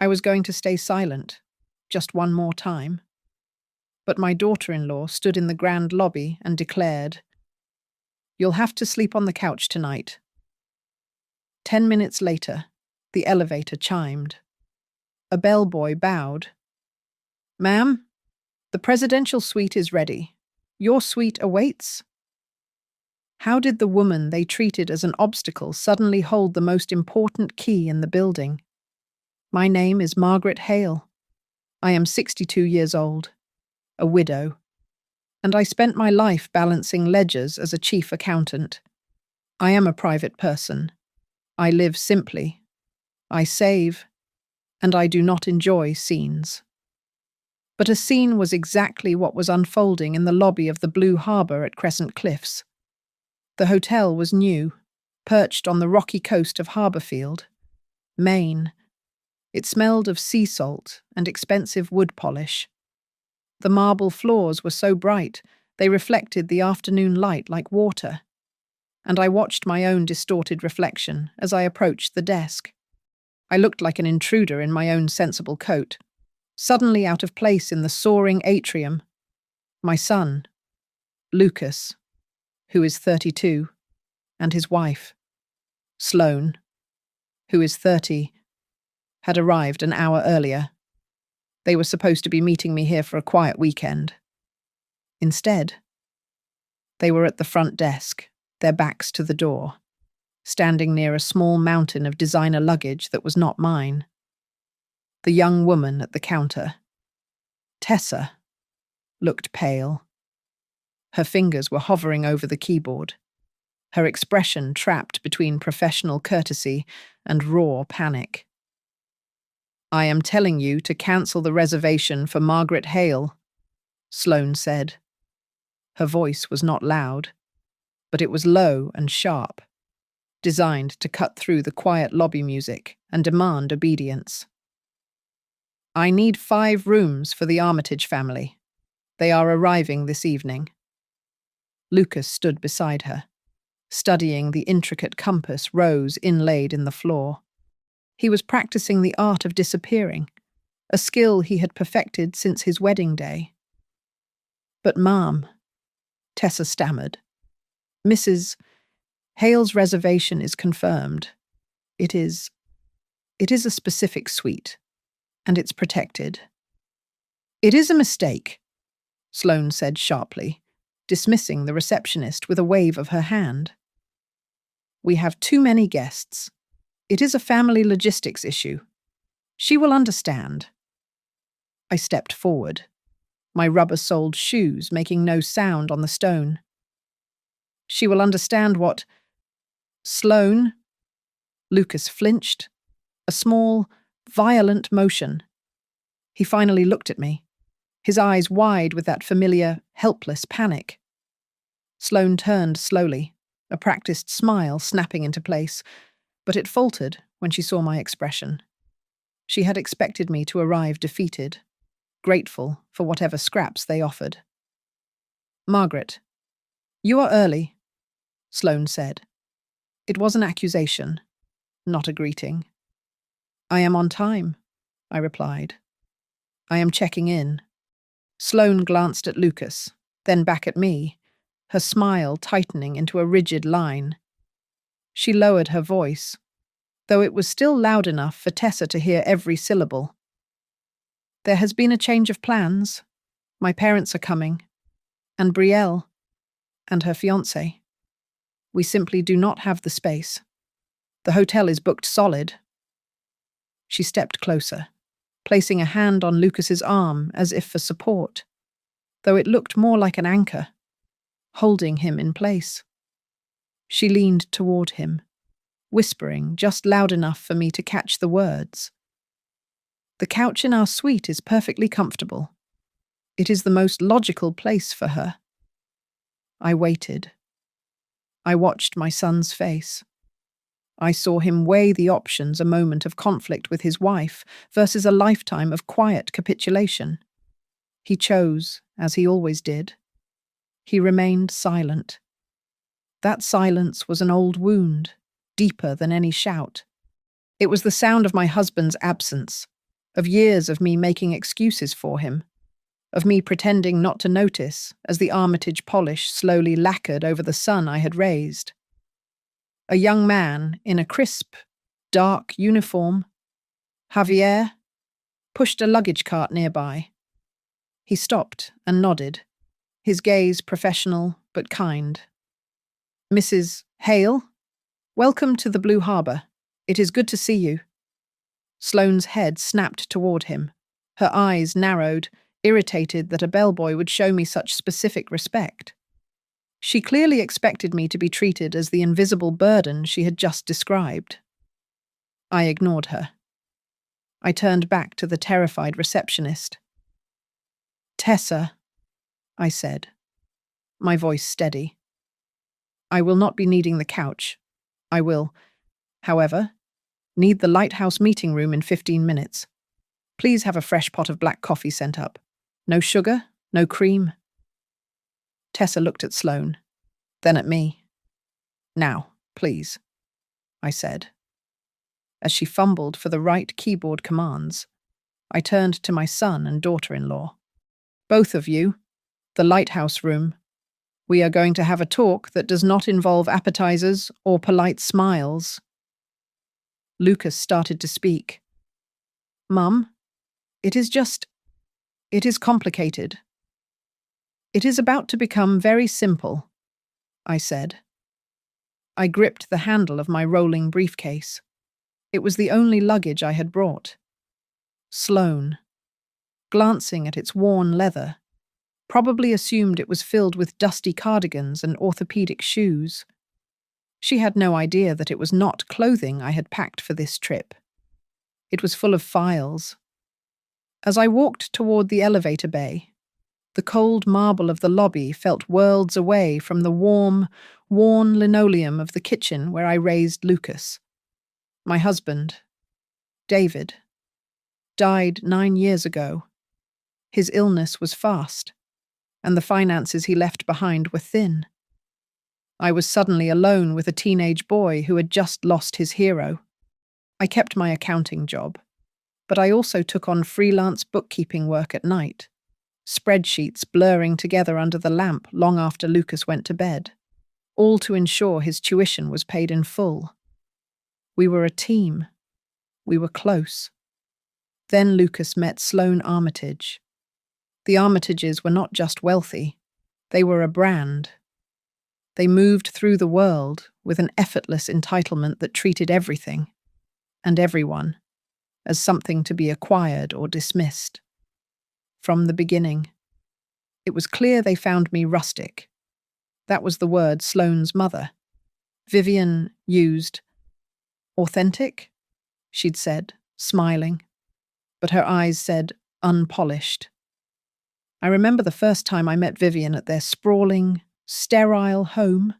I was going to stay silent, just one more time. But my daughter-in-law stood in the grand lobby and declared, "You'll have to sleep on the couch tonight." 10 minutes later, the elevator chimed. A bellboy bowed. "Ma'am, the presidential suite is ready. Your suite awaits." How did the woman they treated as an obstacle suddenly hold the most important key in the building? My name is Margaret Hale. I am 62 years old, a widow, and I spent my life balancing ledgers as a chief accountant. I am a private person. I live simply. I save, and I do not enjoy scenes. But a scene was exactly what was unfolding in the lobby of the Blue Harbour at Crescent Cliffs. The hotel was new, perched on the rocky coast of Harbourfield, Maine. It smelled of sea salt and expensive wood polish. The marble floors were so bright they reflected the afternoon light like water, and I watched my own distorted reflection as I approached the desk. I looked like an intruder in my own sensible coat, suddenly out of place in the soaring atrium. My son, Lucas, who is 32, and his wife, Sloane, who is 30, had arrived an hour earlier. They were supposed to be meeting me here for a quiet weekend. Instead, they were at the front desk, their backs to the door, standing near a small mountain of designer luggage that was not mine. The young woman at the counter, Tessa, looked pale. Her fingers were hovering over the keyboard, her expression trapped between professional courtesy and raw panic. "I am telling you to cancel the reservation for Margaret Hale," Sloane said. Her voice was not loud, but it was low and sharp, designed to cut through the quiet lobby music and demand obedience. "I need 5 rooms for the Armitage family. They are arriving this evening." Lucas stood beside her, studying the intricate compass rose inlaid in the floor. He was practicing the art of disappearing, a skill he had perfected since his wedding day. "But Ma'am," Tessa stammered, "Mrs. Hale's reservation is confirmed. It is a specific suite, and it's protected." "It is a mistake," Sloane said sharply, dismissing the receptionist with a wave of her hand. "We have too many guests. It is a family logistics issue. She will understand." I stepped forward, my rubber-soled shoes making no sound on the stone. "She will understand what—" "Sloane?" Lucas flinched, a small, violent motion. He finally looked at me, his eyes wide with that familiar, helpless panic. Sloane turned slowly, a practiced smile snapping into place, but it faltered when she saw my expression. She had expected me to arrive defeated, grateful for whatever scraps they offered. "Margaret, you are early," Sloane said. It was an accusation, not a greeting. "I am on time," I replied. "I am checking in." Sloane glanced at Lucas, then back at me, her smile tightening into a rigid line. She lowered her voice, though it was still loud enough for Tessa to hear every syllable. "There has been a change of plans. My parents are coming, and Brielle, and her fiancé. We simply do not have the space. The hotel is booked solid." She stepped closer, placing a hand on Lucas's arm as if for support, though it looked more like an anchor, holding him in place. She leaned toward him, whispering just loud enough for me to catch the words. "The couch in our suite is perfectly comfortable. It is the most logical place for her." I waited. I watched my son's face. I saw him weigh the options, a moment of conflict with his wife versus a lifetime of quiet capitulation. He chose, as he always did. He remained silent. That silence was an old wound, deeper than any shout. It was the sound of my husband's absence, of years of me making excuses for him, of me pretending not to notice as the Armitage polish slowly lacquered over the son I had raised. A young man in a crisp, dark uniform, Javier, pushed a luggage cart nearby. He stopped and nodded, his gaze professional but kind. "Mrs. Hale, welcome to the Blue Harbour. It is good to see you." Sloane's head snapped toward him. Her eyes narrowed, irritated that a bellboy would show me such specific respect. She clearly expected me to be treated as the invisible burden she had just described. I ignored her. I turned back to the terrified receptionist. "Tessa," I said, my voice steady. "I will not be needing the couch. I will, however, need the lighthouse meeting room in 15 minutes. Please have a fresh pot of black coffee sent up. No sugar, no cream." Tessa looked at Sloane, then at me. "Now, please," I said. As she fumbled for the right keyboard commands, I turned to my son and daughter-in-law. "Both of you, the lighthouse room. We are going to have a talk that does not involve appetizers or polite smiles." Lucas started to speak. "Mum, it is complicated. It is about to become very simple," I said. I gripped the handle of my rolling briefcase. It was the only luggage I had brought. Sloane, glancing at its worn leather, probably assumed it was filled with dusty cardigans and orthopedic shoes. She had no idea that it was not clothing I had packed for this trip. It was full of files. As I walked toward the elevator bay, the cold marble of the lobby felt worlds away from the warm, worn linoleum of the kitchen where I raised Lucas. My husband, David, died 9 years ago. His illness was fast, and the finances he left behind were thin. I was suddenly alone with a teenage boy who had just lost his hero. I kept my accounting job, but I also took on freelance bookkeeping work at night, spreadsheets blurring together under the lamp long after Lucas went to bed, all to ensure his tuition was paid in full. We were a team. We were close. Then Lucas met Sloane Armitage. The Armitages were not just wealthy, they were a brand. They moved through the world with an effortless entitlement that treated everything, and everyone, as something to be acquired or dismissed. From the beginning, it was clear they found me rustic. That was the word Sloane's mother, Vivian, used. "Authentic?" she'd said, smiling, but her eyes said unpolished. I remember the first time I met Vivian at their sprawling, sterile home.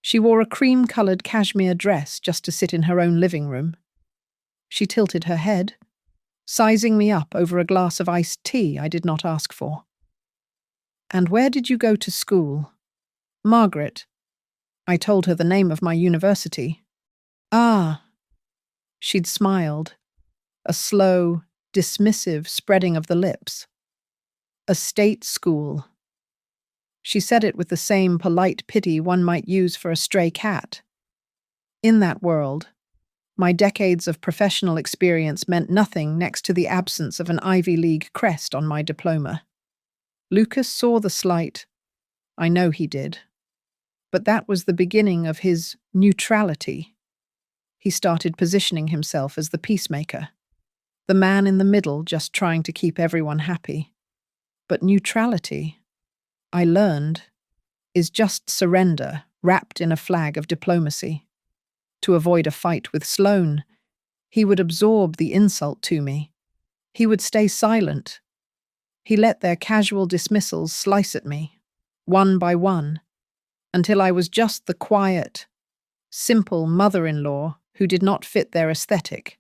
She wore a cream-coloured cashmere dress just to sit in her own living room. She tilted her head, sizing me up over a glass of iced tea I did not ask for. "And where did you go to school?" "Margaret." I told her the name of my university. "Ah." She'd smiled, a slow, dismissive spreading of the lips. "A state school." She said it with the same polite pity one might use for a stray cat. In that world, my decades of professional experience meant nothing next to the absence of an Ivy League crest on my diploma. Lucas saw the slight. I know he did. But that was the beginning of his neutrality. He started positioning himself as the peacemaker, the man in the middle just trying to keep everyone happy. But neutrality, I learned, is just surrender wrapped in a flag of diplomacy. To avoid a fight with Sloane, he would absorb the insult to me. He would stay silent. He let their casual dismissals slice at me, one by one, until I was just the quiet, simple mother-in-law who did not fit their aesthetic.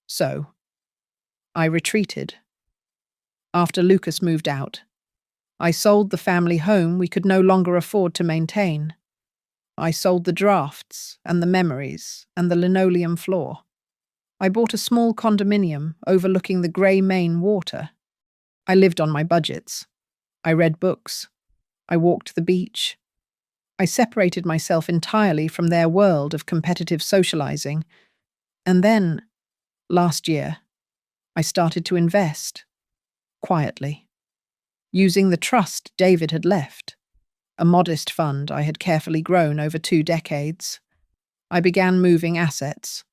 So, I retreated. After Lucas moved out, I sold the family home we could no longer afford to maintain. I sold the drafts and the memories and the linoleum floor. I bought a small condominium overlooking the grey Main water. I lived on my budgets. I read books. I walked the beach. I separated myself entirely from their world of competitive socializing. And then, last year, I started to invest, quietly, using the trust David had left, a modest fund I had carefully grown over 2 decades. I began moving assets.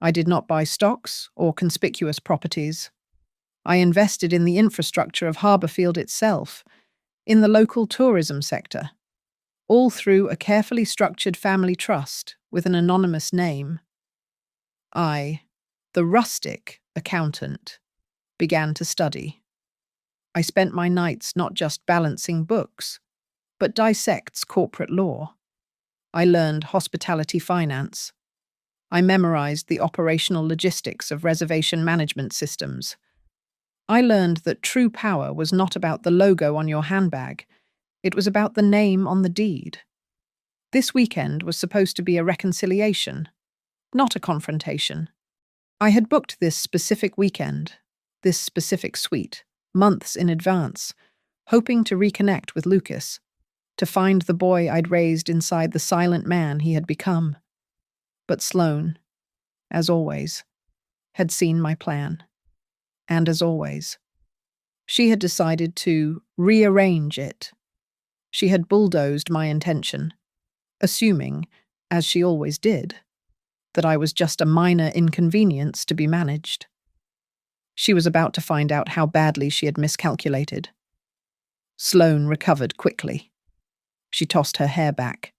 I did not buy stocks or conspicuous properties. I invested in the infrastructure of Harbourfield itself, in the local tourism sector, all through a carefully structured family trust with an anonymous name. I, the rustic accountant, began to study. I spent my nights not just balancing books, but dissects corporate law. I learned hospitality finance. I memorized the operational logistics of reservation management systems. I learned that true power was not about the logo on your handbag. It was about the name on the deed. This weekend was supposed to be a reconciliation, not a confrontation. I had booked this specific weekend, this specific suite, months in advance, hoping to reconnect with Lucas, to find the boy I'd raised inside the silent man he had become. But Sloane, as always, had seen my plan. And as always, she had decided to rearrange it. She had bulldozed my intention, assuming, as she always did, that I was just a minor inconvenience to be managed. She was about to find out how badly she had miscalculated. Sloane recovered quickly. She tossed her hair back,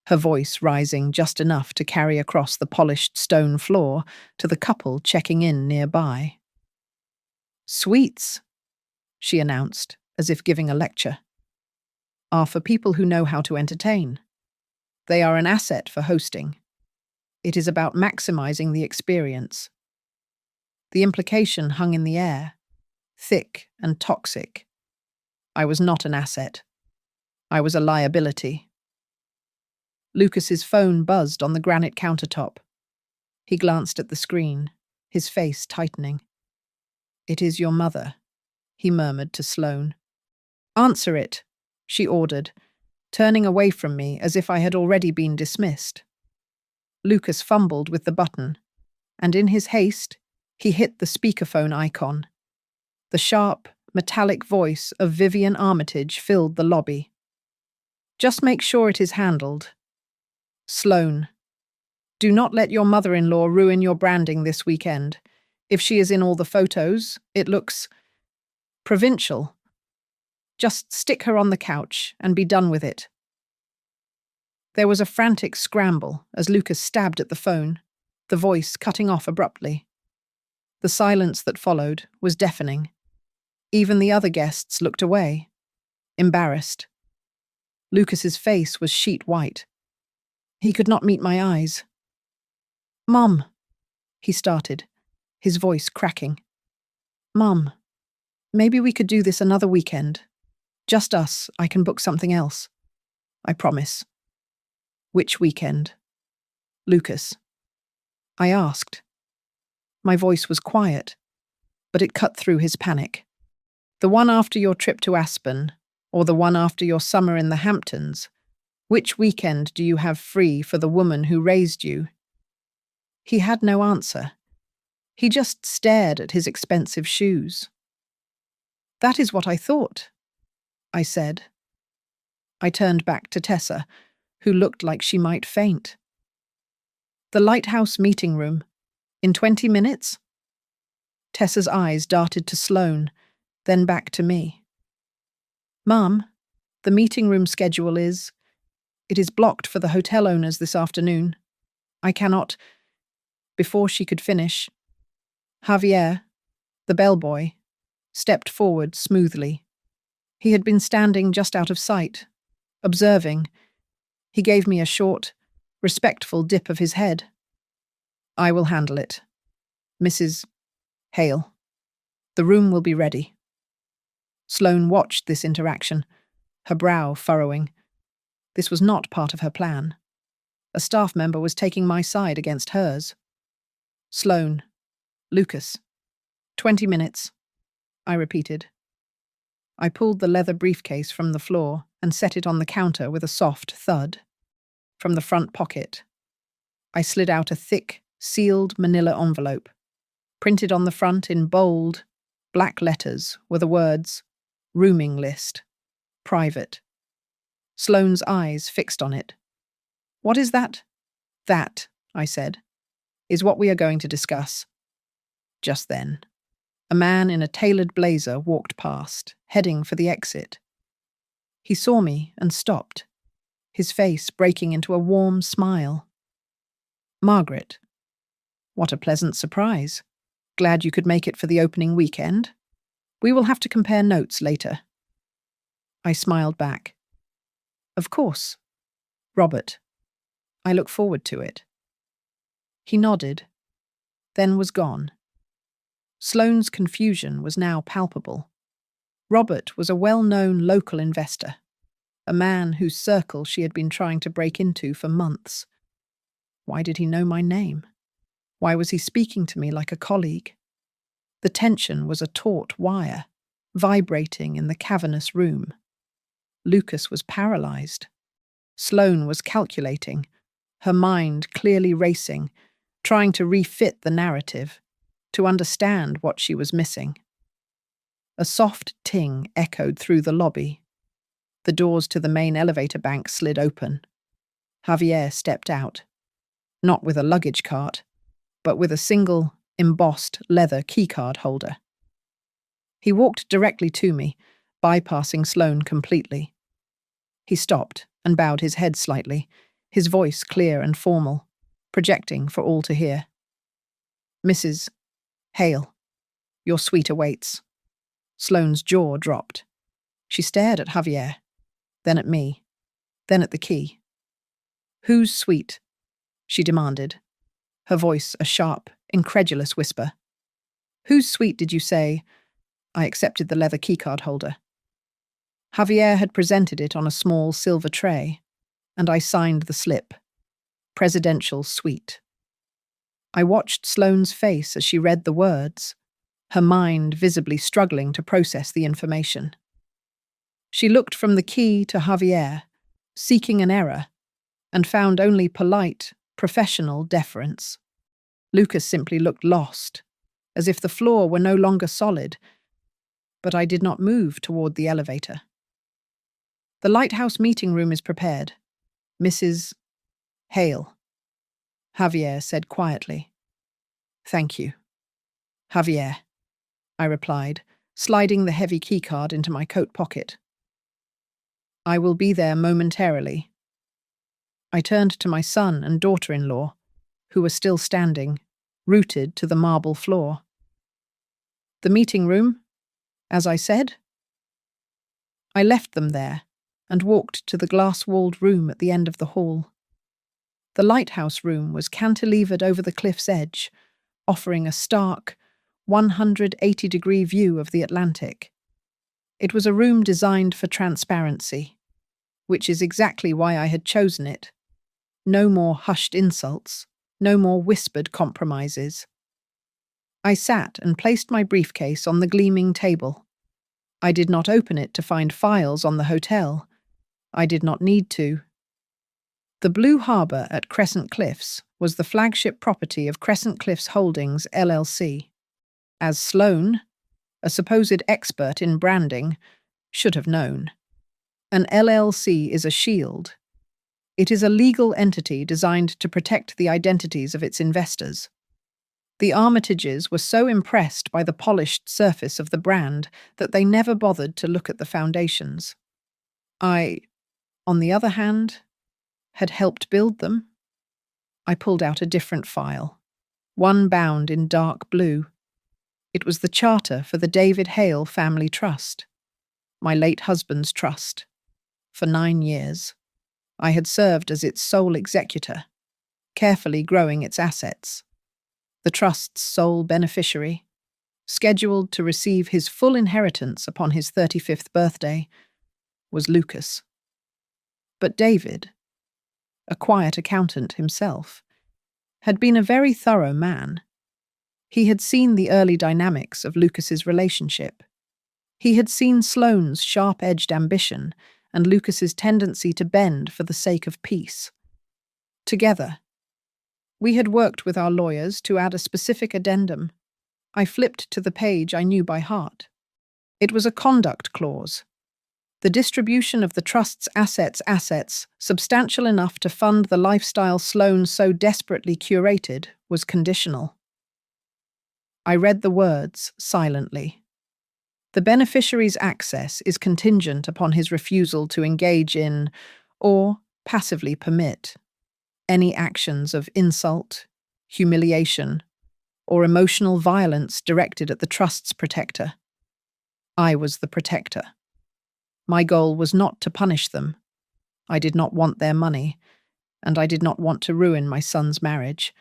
her voice rising just enough to carry across the polished stone floor to the couple checking in nearby. "Sweets," she announced, as if giving a lecture, "are for people who know how to entertain. They are an asset for hosting. It is about maximizing the experience." The implication hung in the air, thick and toxic. I was not an asset. I was a liability. Lucas's phone buzzed on the granite countertop. He glanced at the screen, his face tightening. "It is your mother," he murmured to Sloane. "Answer it," she ordered, turning away from me as if I had already been dismissed. Lucas fumbled with the button, and in his haste, he hit the speakerphone icon. The sharp, metallic voice of Vivian Armitage filled the lobby. "Just make sure it is handled. Sloane, do not let your mother-in-law ruin your branding this weekend. If she is in all the photos, it looks provincial. Just stick her on the couch and be done with it." There was a frantic scramble as Lucas stabbed at the phone, the voice cutting off abruptly. The silence that followed was deafening. Even the other guests looked away, embarrassed. Lucas's face was sheet white. He could not meet my eyes. "Mum," he started, his voice cracking. "Mum, maybe we could do this another weekend. Just us, I can book something else. I promise." "Which weekend?" "Lucas." I asked. My voice was quiet, but it cut through his panic. "The one after your trip to Aspen, or the one after your summer in the Hamptons? Which weekend do you have free for the woman who raised you?" He had no answer. He just stared at his expensive shoes. "That is what I thought," I said. I turned back to Tessa, who looked like she might faint. "The Lighthouse meeting room. In 20 minutes?" Tessa's eyes darted to Sloane, then back to me. "Mum, the meeting room schedule it is blocked for the hotel owners this afternoon. I cannot—" Before she could finish, Javier, the bellboy, stepped forward smoothly. He had been standing just out of sight, observing. He gave me a short, respectful dip of his head. "I will handle it. Mrs. Hale, the room will be ready." Sloane watched this interaction, her brow furrowing. This was not part of her plan. A staff member was taking my side against hers. "Sloane, Lucas. 20 minutes, I repeated. I pulled the leather briefcase from the floor and set it on the counter with a soft thud. From the front pocket, I slid out a thick, sealed manila envelope. Printed on the front in bold, black letters were the words, "Rooming list. Private." Sloane's eyes fixed on it. "What is that?" "That," I said, "is what we are going to discuss." Just then, a man in a tailored blazer walked past, heading for the exit. He saw me and stopped, his face breaking into a warm smile. "Margaret, what a pleasant surprise. Glad you could make it for the opening weekend. We will have to compare notes later." I smiled back. "Of course. Robert. I look forward to it." He nodded, then was gone. Sloane's confusion was now palpable. Robert was a well-known local investor, a man whose circle she had been trying to break into for months. Why did he know my name? Why was he speaking to me like a colleague? The tension was a taut wire, vibrating in the cavernous room. Lucas was paralyzed. Sloane was calculating, her mind clearly racing, trying to refit the narrative, to understand what she was missing. A soft ting echoed through the lobby. The doors to the main elevator bank slid open. Javier stepped out, not with a luggage cart, but with a single, embossed leather keycard holder. He walked directly to me, bypassing Sloane completely. He stopped and bowed his head slightly, his voice clear and formal, projecting for all to hear. "Mrs. Hale, your suite awaits." Sloane's jaw dropped. She stared at Javier, then at me, then at the key. "Whose suite?" she demanded, her voice a sharp, incredulous whisper. "Whose suite did you say?" I accepted the leather keycard holder. Javier had presented it on a small silver tray, and I signed the slip. Presidential Suite. I watched Sloane's face as she read the words, her mind visibly struggling to process the information. She looked from the key to Javier, seeking an error, and found only polite, professional deference. Lucas simply looked lost, as if the floor were no longer solid, but I did not move toward the elevator. "The lighthouse meeting room is prepared. Mrs. Hale," Javier said quietly. "Thank you." "Javier," I replied, sliding the heavy keycard into my coat pocket. "I will be there momentarily." I turned to my son and daughter-in-law, who were still standing, rooted to the marble floor. "The meeting room, as I said?" I left them there and walked to the glass-walled room at the end of the hall. The lighthouse room was cantilevered over the cliff's edge, offering a stark, 180-degree view of the Atlantic. It was a room designed for transparency, which is exactly why I had chosen it. No more hushed insults, no more whispered compromises. I sat and placed my briefcase on the gleaming table. I did not open it to find files on the hotel. I did not need to. The Blue Harbor at Crescent Cliffs was the flagship property of Crescent Cliffs Holdings, LLC. As Sloane, a supposed expert in branding, should have known. An LLC is a shield. It is a legal entity designed to protect the identities of its investors. The Armitages were so impressed by the polished surface of the brand that they never bothered to look at the foundations. I, on the other hand, had helped build them. I pulled out a different file, one bound in dark blue. It was the charter for the David Hale Family Trust, my late husband's trust. For 9 years, I had served as its sole executor, carefully growing its assets. The trust's sole beneficiary, scheduled to receive his full inheritance upon his 35th birthday, was Lucas. But David, a quiet accountant himself, had been a very thorough man. He had seen the early dynamics of Lucas's relationship. He had seen Sloane's sharp-edged ambition and Lucas's tendency to bend for the sake of peace. Together, we had worked with our lawyers to add a specific addendum. I flipped to the page I knew by heart. It was a conduct clause. The distribution of the trust's assets substantial enough to fund the lifestyle Sloane so desperately curated, was conditional. I read the words silently. The beneficiary's access is contingent upon his refusal to engage in, or passively permit, any actions of insult, humiliation, or emotional violence directed at the trust's protector. I was the protector. My goal was not to punish them. I did not want their money, and I did not want to ruin my son's marriage.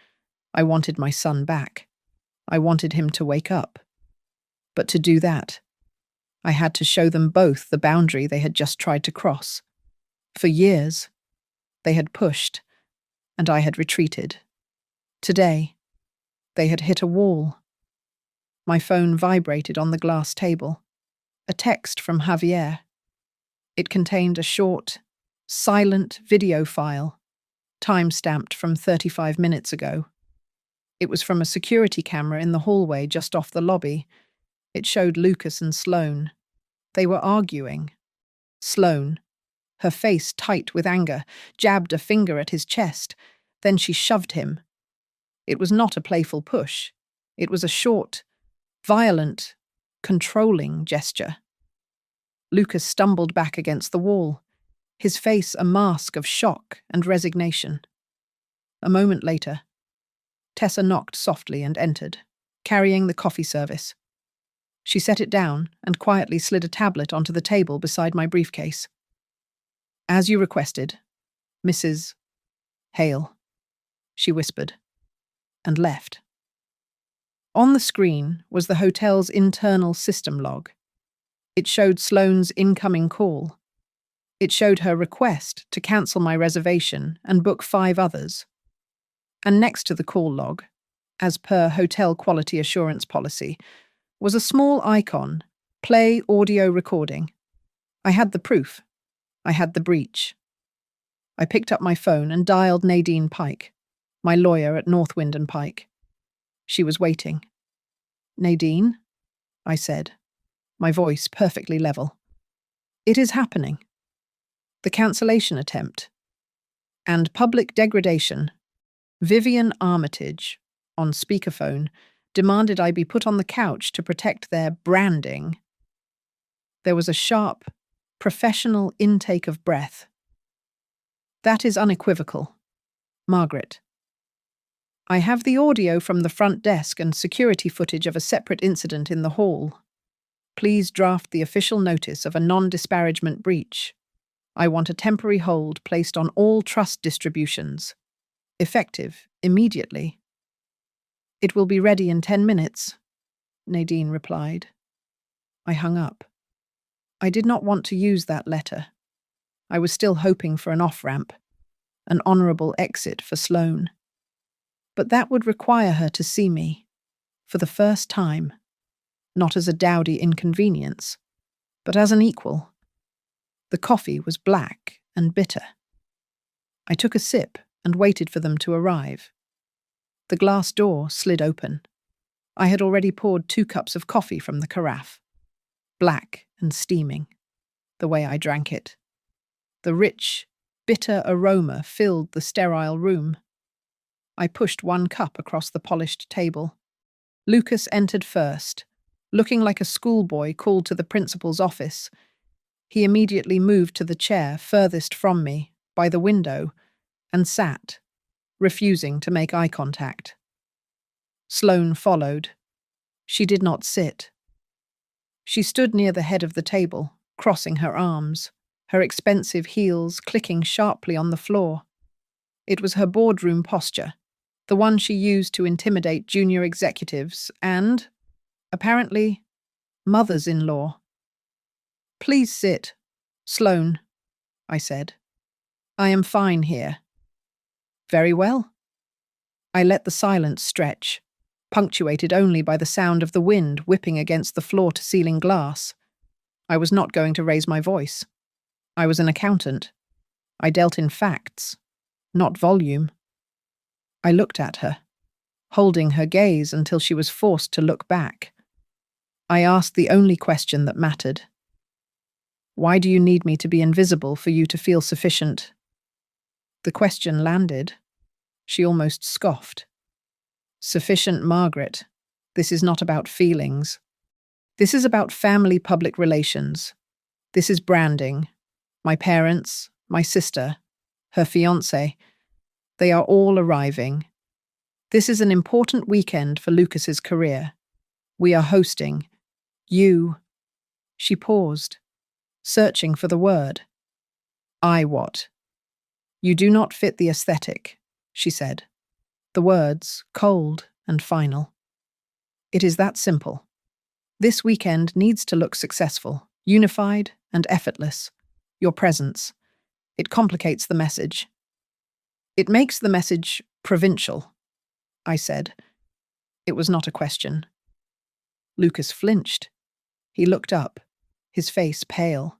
I wanted my son back. I wanted him to wake up. But to do that, I had to show them both the boundary they had just tried to cross. For years, they had pushed, and I had retreated. Today, they had hit a wall. My phone vibrated on the glass table. A text from Javier. It contained a short, silent video file, time-stamped from 35 minutes ago. It was from a security camera in the hallway just off the lobby. It showed Lucas and Sloane. They were arguing. Sloane, her face tight with anger, jabbed a finger at his chest. Then she shoved him. It was not a playful push. It was a short, violent, controlling gesture. Lucas stumbled back against the wall, his face a mask of shock and resignation. A moment later, Tessa knocked softly and entered, carrying the coffee service. She set it down and quietly slid a tablet onto the table beside my briefcase. "As you requested, Mrs. Hale," she whispered, and left. On the screen was the hotel's internal system log. It showed Sloane's incoming call. It showed her request to cancel my reservation and book 5 others. And next to the call log, as per hotel quality assurance policy, was a small icon, play audio recording. I had the proof. I had the breach. I picked up my phone and dialed Nadine Pike, my lawyer at Northwind and Pike. She was waiting. "Nadine?" I said, my voice perfectly level. "It is happening. The cancellation attempt. And public degradation. Vivian Armitage, on speakerphone, demanded I be put on the couch to protect their branding." There was a sharp, professional intake of breath. "That is unequivocal. Margaret. I have the audio from the front desk and security footage of a separate incident in the hall. Please draft the official notice of a non-disparagement breach. I want a temporary hold placed on all trust distributions. Effective immediately." "It will be ready in 10 minutes, Nadine replied. I hung up. I did not want to use that letter. I was still hoping for an off-ramp, an honourable exit for Sloane. But that would require her to see me, for the first time, not as a dowdy inconvenience, but as an equal. The coffee was black and bitter. I took a sip and waited for them to arrive. The glass door slid open. I had already poured 2 cups of coffee from the carafe, black and steaming, the way I drank it. The rich, bitter aroma filled the sterile room. I pushed 1 cup across the polished table. Lucas entered first, looking like a schoolboy called to the principal's office. He immediately moved to the chair furthest from me, by the window, and sat, refusing to make eye contact. Sloane followed. She did not sit. She stood near the head of the table, crossing her arms, her expensive heels clicking sharply on the floor. It was her boardroom posture, the one she used to intimidate junior executives and, apparently, mothers-in-law. "Please sit, Sloane," I said. "I am fine here." "Very well." I let the silence stretch. punctuated only by the sound of the wind whipping against the floor-to-ceiling glass. I was not going to raise my voice. I was an accountant. I dealt in facts, not volume. I looked at her, holding her gaze until she was forced to look back. I asked the only question that mattered. Why do you need me to be invisible for you to feel sufficient? The question landed. She almost scoffed. Sufficient, Margaret. This is not about feelings. This is about family public relations. This is branding. My parents, my sister, her fiancé, they are all arriving. This is an important weekend for Lucas's career. We are hosting. You. She paused, searching for the word. I what? You do not fit the aesthetic, she said. The words cold and final. It is that simple. This weekend needs to look successful, unified and effortless. Your presence. It complicates the message. It makes the message provincial, I said. It was not a question. Lucas flinched. He looked up, his face pale.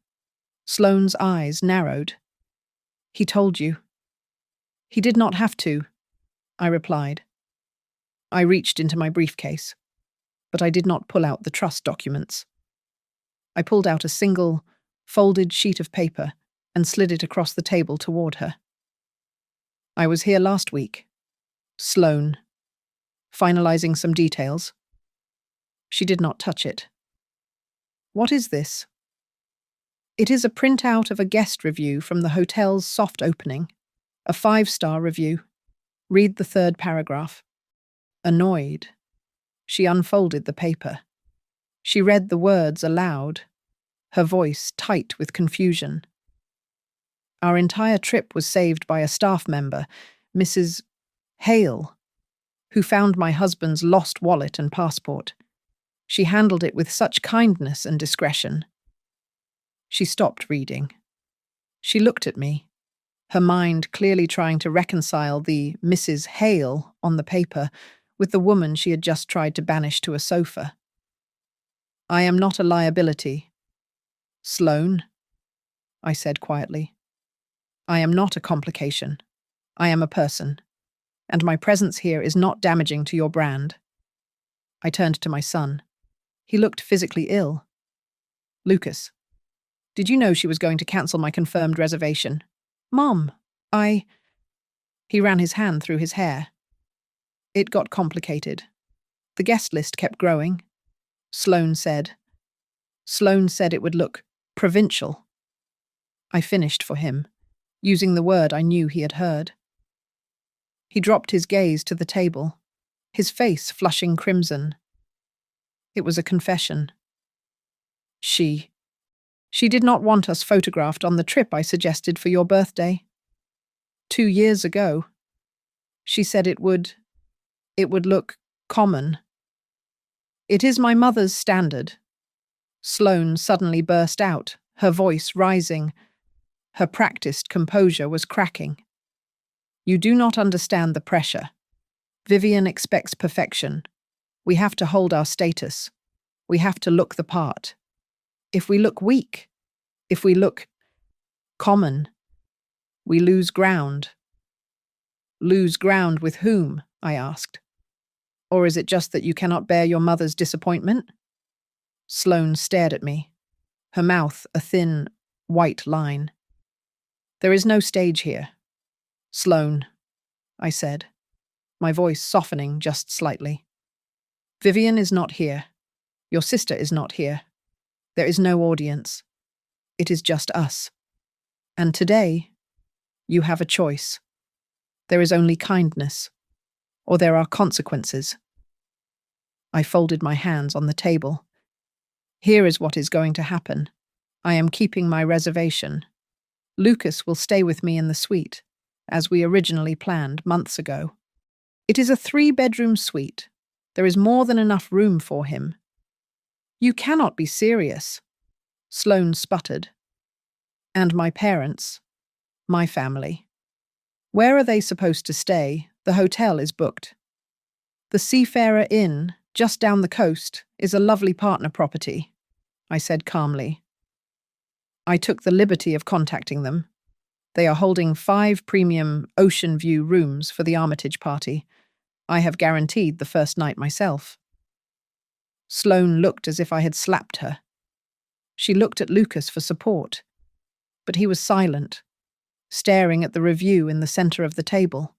Sloane's eyes narrowed. He told you. He did not have to, I replied. I reached into my briefcase, but I did not pull out the trust documents. I pulled out a single, folded sheet of paper and slid it across the table toward her. I was here last week. Sloane. Finalizing some details. She did not touch it. What is this? It is a printout of a guest review from the hotel's soft opening. A 5-star review. Read the 3rd paragraph. Annoyed. She unfolded the paper. She read the words aloud, her voice tight with confusion. Our entire trip was saved by a staff member, Mrs. Hale, who found my husband's lost wallet and passport. She handled it with such kindness and discretion. She stopped reading. She looked at me, her mind clearly trying to reconcile the Mrs. Hale on the paper with the woman she had just tried to banish to a sofa. I am not a liability. Sloane, I said quietly. I am not a complication. I am a person, and my presence here is not damaging to your brand. I turned to my son. He looked physically ill. Lucas, did you know she was going to cancel my confirmed reservation? Mom, He ran his hand through his hair. It got complicated. The guest list kept growing. Sloane said it would look provincial. I finished for him, using the word I knew he had heard. He dropped his gaze to the table, his face flushing crimson. It was a confession. She did not want us photographed on the trip I suggested for your birthday. 2 years ago. She said it would look common. It is my mother's standard. Sloane suddenly burst out, her voice rising. Her practiced composure was cracking. You do not understand the pressure. Vivian expects perfection. We have to hold our status. We have to look the part. If we look weak, if we look common, we lose ground. Lose ground with whom? I asked. Or is it just that you cannot bear your mother's disappointment? Sloane stared at me, her mouth a thin, white line. There is no stage here. Sloane, I said, my voice softening just slightly. Vivian is not here. Your sister is not here. There is no audience. It is just us. And today, you have a choice. There is only kindness, or there are consequences. I folded my hands on the table. Here is what is going to happen. I am keeping my reservation. Lucas will stay with me in the suite, as we originally planned months ago. It is a 3-bedroom suite. There is more than enough room for him. You cannot be serious, Sloane sputtered. And my parents, my family. Where are they supposed to stay? The hotel is booked. The Seafarer Inn, just down the coast, is a lovely partner property, I said calmly. I took the liberty of contacting them. They are holding 5 premium ocean view rooms for the Armitage party. I have guaranteed the first night myself. Sloane looked as if I had slapped her. She looked at Lucas for support, but he was silent, staring at the review in the center of the table.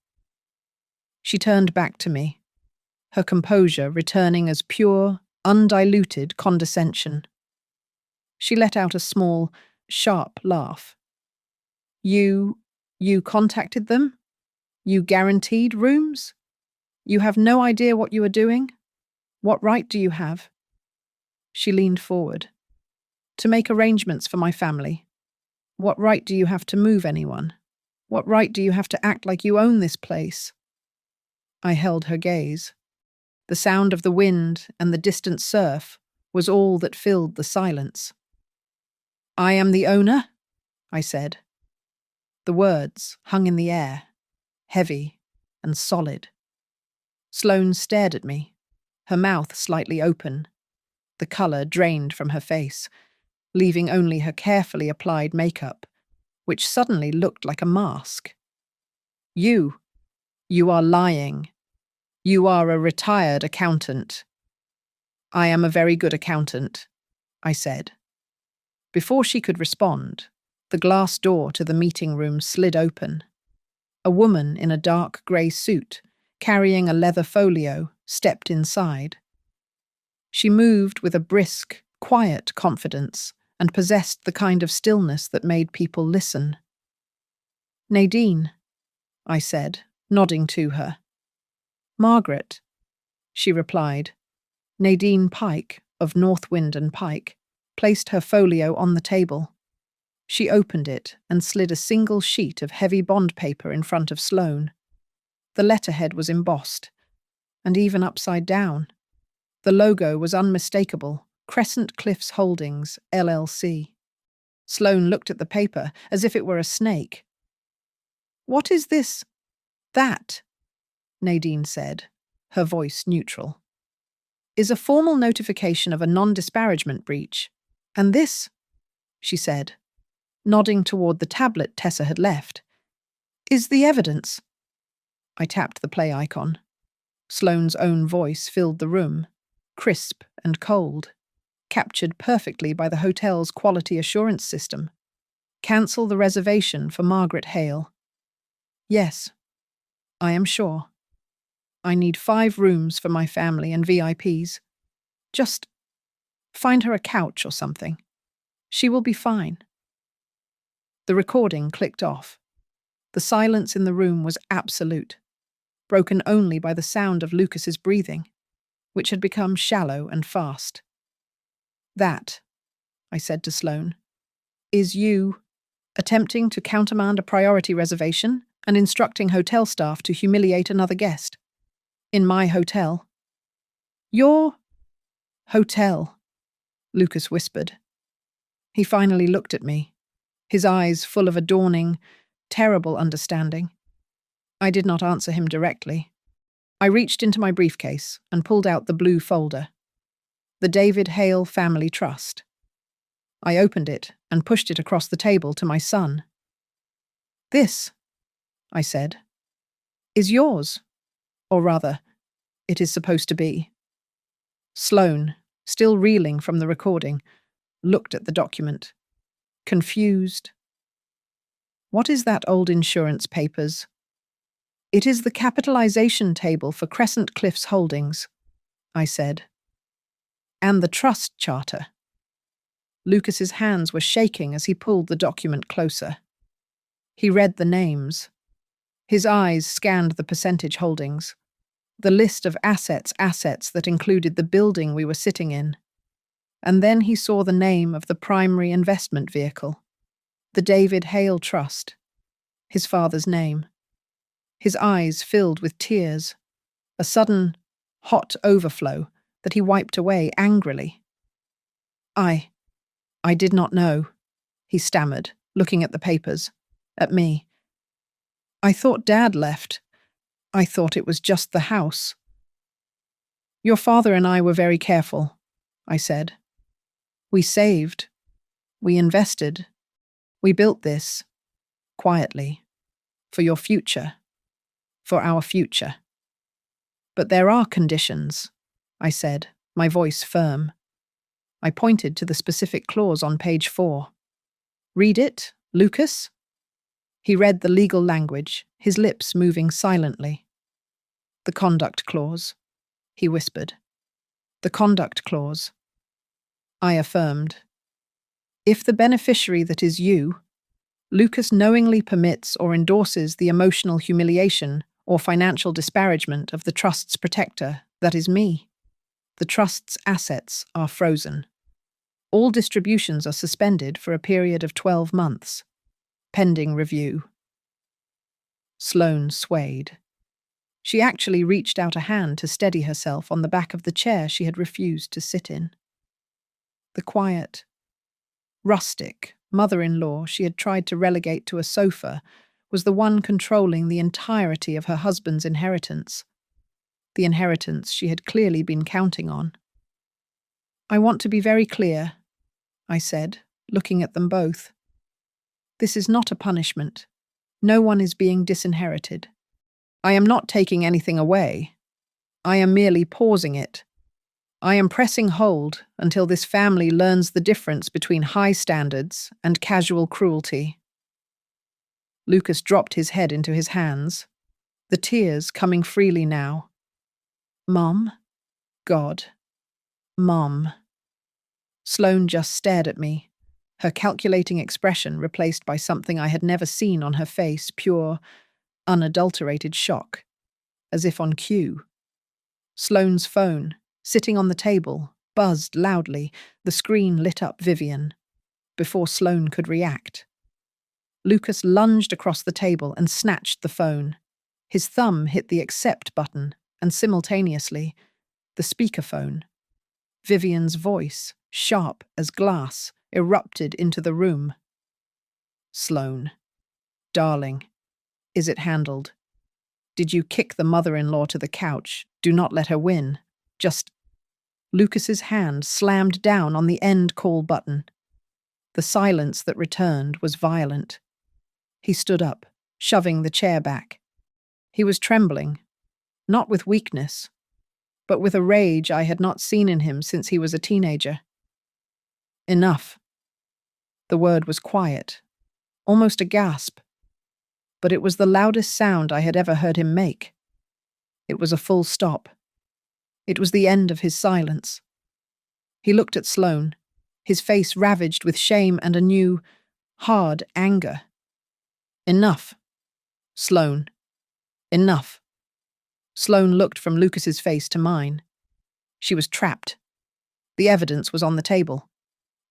She turned back to me, her composure returning as pure, undiluted condescension. She let out a small, sharp laugh. You contacted them? You guaranteed rooms? You have no idea what you are doing? What right do you have? She leaned forward. To make arrangements for my family. What right do you have to move anyone? What right do you have to act like you own this place? I held her gaze. The sound of the wind and the distant surf was all that filled the silence. I am the owner, I said. The words hung in the air, heavy and solid. Sloane stared at me, her mouth slightly open, the colour drained from her face, leaving only her carefully applied makeup, which suddenly looked like a mask. You are lying. You are a retired accountant. I am a very good accountant, I said. Before she could respond, the glass door to the meeting room slid open. A woman in a dark grey suit, carrying a leather folio, stepped inside. She moved with a brisk, quiet confidence and possessed the kind of stillness that made people listen. Nadine, I said, nodding to her. Margaret, she replied. Nadine Pike, of Northwind and Pike, placed her folio on the table. She opened it and slid a single sheet of heavy bond paper in front of Sloane. The letterhead was embossed, and even upside down. The logo was unmistakable, Crescent Cliffs Holdings, LLC. Sloane looked at the paper as if it were a snake. What is this? That, Nadine said, her voice neutral, is a formal notification of a non-disparagement breach. And this, she said, nodding toward the tablet Tessa had left, is the evidence. I tapped the play icon. Sloane's own voice filled the room, crisp and cold, captured perfectly by the hotel's quality assurance system. Cancel the reservation for Margaret Hale. Yes, I am sure. I need 5 rooms for my family and VIPs. Just find her a couch or something. She will be fine. The recording clicked off. The silence in the room was absolute, broken only by the sound of Lucas's breathing, which had become shallow and fast. That, I said to Sloane, is you attempting to countermand a priority reservation and instructing hotel staff to humiliate another guest. In my hotel. Your hotel, Lucas whispered. He finally looked at me, his eyes full of a dawning, terrible understanding. I did not answer him directly. I reached into my briefcase and pulled out the blue folder. The David Hale Family Trust. I opened it and pushed it across the table to my son. This, I said, is yours. Or rather, it is supposed to be. Sloane, still reeling from the recording, looked at the document, confused. What is that old insurance papers? It is the capitalization table for Crescent Cliffs Holdings, I said. And the trust charter. Lucas's hands were shaking as he pulled the document closer. He read the names. His eyes scanned the percentage holdings, the list of assets that included the building we were sitting in. And then he saw the name of the primary investment vehicle, the David Hale Trust, his father's name. His eyes filled with tears, a sudden, hot overflow that he wiped away angrily. I did not know, he stammered, looking at the papers, at me. I thought Dad left. I thought it was just the house. Your father and I were very careful, I said. We saved. We invested. We built this, quietly, for your future, for our future. But there are conditions, I said, my voice firm. I pointed to the specific clause on page 4. Read it, Lucas? He read the legal language, his lips moving silently. The conduct clause, he whispered. The conduct clause. I affirmed. If the beneficiary that is you, Lucas, knowingly permits or endorses the emotional humiliation or financial disparagement of the trust's protector, that is me, the trust's assets are frozen. All distributions are suspended for a period of 12 months, pending review. Sloane swayed. She actually reached out a hand to steady herself on the back of the chair she had refused to sit in. The quiet, rustic mother-in-law she had tried to relegate to a sofa was the one controlling the entirety of her husband's inheritance, the inheritance she had clearly been counting on. I want to be very clear, I said, looking at them both. This is not a punishment. No one is being disinherited. I am not taking anything away. I am merely pausing it. I am pressing hold until this family learns the difference between high standards and casual cruelty. Lucas dropped his head into his hands, the tears coming freely now. Mom? God. Mom. Sloane just stared at me, her calculating expression replaced by something I had never seen on her face, pure, unadulterated shock, as if on cue. Sloane's phone, sitting on the table, buzzed loudly, the screen lit up Vivian. Before Sloane could react, Lucas lunged across the table and snatched the phone. His thumb hit the accept button, and simultaneously, the speakerphone. Vivian's voice, sharp as glass, erupted into the room. Sloane. Darling. Is it handled? Did you kick the mother-in-law to the couch? Do not let her win. Just... Lucas's hand slammed down on the end call button. The silence that returned was violent. He stood up, shoving the chair back. He was trembling, not with weakness, but with a rage I had not seen in him since he was a teenager. Enough. The word was quiet, almost a gasp, but it was the loudest sound I had ever heard him make. It was a full stop. It was the end of his silence. He looked at Sloane, his face ravaged with shame and a new, hard anger. Enough. Sloane. Enough. Sloane looked from Lucas's face to mine. She was trapped. The evidence was on the table.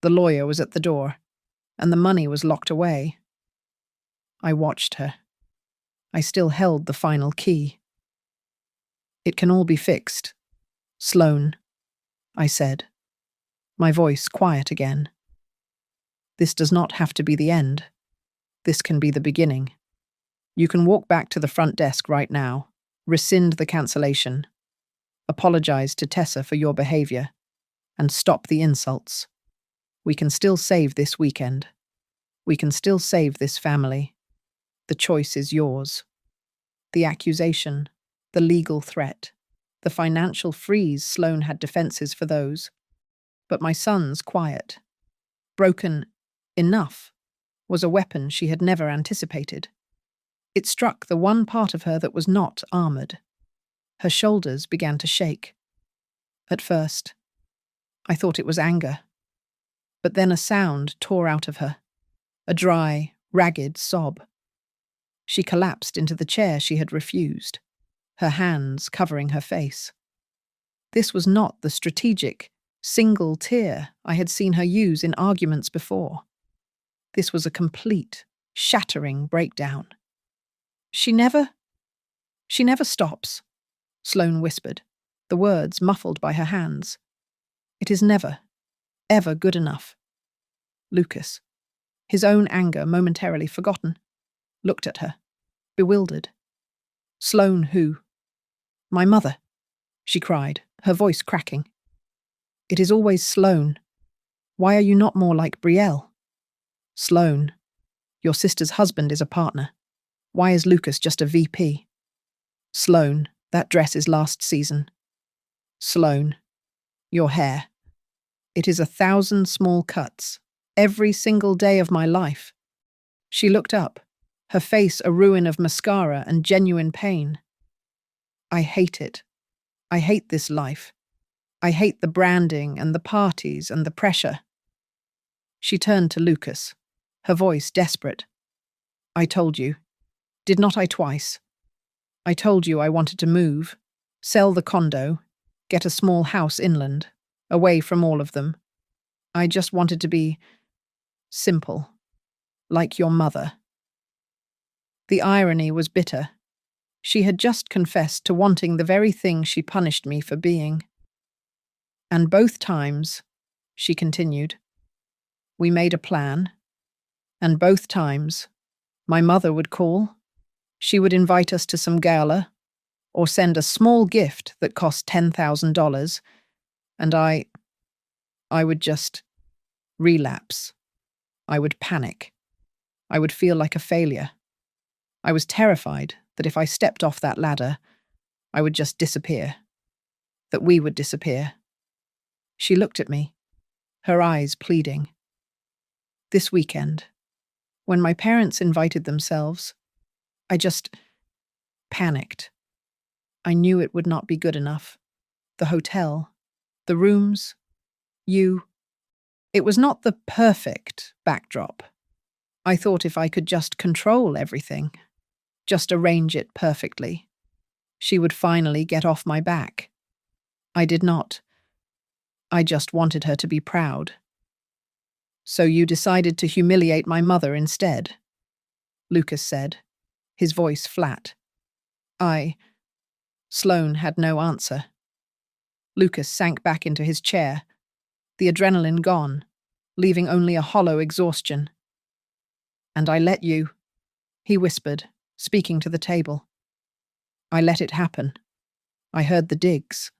The lawyer was at the door, and the money was locked away. I watched her. I still held the final key. It can all be fixed. Sloane, I said, my voice quiet again. This does not have to be the end. This can be the beginning. You can walk back to the front desk right now, rescind the cancellation, apologize to Tessa for your behavior, and stop the insults. We can still save this weekend. We can still save this family. The choice is yours. The accusation, the legal threat, the financial freeze, Sloane had defenses for those. But my son's quiet, broken enough, was a weapon she had never anticipated. It struck the one part of her that was not armored. Her shoulders began to shake. At first, I thought it was anger. But then a sound tore out of her, a dry, ragged sob. She collapsed into the chair she had refused, her hands covering her face. This was not the strategic, single tear I had seen her use in arguments before. This was a complete, shattering breakdown. She never stops, Sloane whispered, the words muffled by her hands. It is never, ever good enough. Lucas, his own anger momentarily forgotten, looked at her, bewildered. Sloane who? My mother, she cried, her voice cracking. It is always Sloane. Why are you not more like Brielle? Sloane. Your sister's husband is a partner. Why is Lucas just a VP? Sloane. That dress is last season. Sloane. Your hair. It is 1,000 small cuts. Every single day of my life. She looked up, her face a ruin of mascara and genuine pain. I hate it. I hate this life. I hate the branding and the parties and the pressure. She turned to Lucas, her voice desperate. I told you. Did not I twice? I told you I wanted to move, sell the condo, get a small house inland, away from all of them. I just wanted to be simple, like your mother. The irony was bitter. She had just confessed to wanting the very thing she punished me for being. And both times, she continued, we made a plan, and both times, my mother would call, she would invite us to some gala, or send a small gift that cost $10,000, and I would just relapse. I would panic. I would feel like a failure. I was terrified that if I stepped off that ladder, I would just disappear, that we would disappear. She looked at me, her eyes pleading. This weekend, when my parents invited themselves, I just panicked. I knew it would not be good enough. The hotel, the rooms, you. It was not the perfect backdrop. I thought if I could just control everything, just arrange it perfectly, she would finally get off my back. I did not. I just wanted her to be proud. So you decided to humiliate my mother instead, Lucas said, his voice flat. Sloane had no answer. Lucas sank back into his chair, the adrenaline gone, leaving only a hollow exhaustion. And I let you, he whispered, speaking to the table. I let it happen. I heard the digs.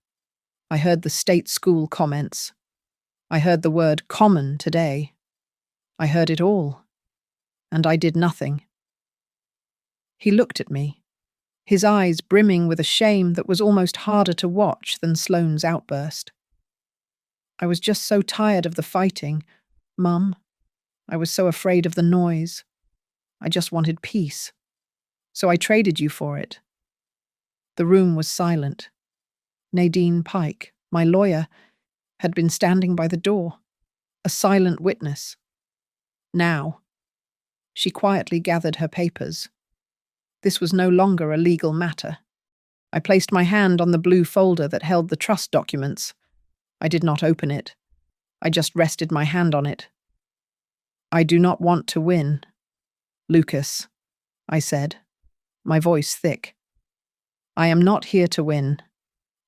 I heard the state school comments. I heard the word common today. I heard it all. And I did nothing. He looked at me, his eyes brimming with a shame that was almost harder to watch than Sloane's outburst. I was just so tired of the fighting, Mum. I was so afraid of the noise. I just wanted peace. So I traded you for it. The room was silent. Nadine Pike, my lawyer, had been standing by the door, a silent witness. Now, she quietly gathered her papers. This was no longer a legal matter. I placed my hand on the blue folder that held the trust documents. I did not open it. I just rested my hand on it. I do not want to win, Lucas, I said, my voice thick. I am not here to win.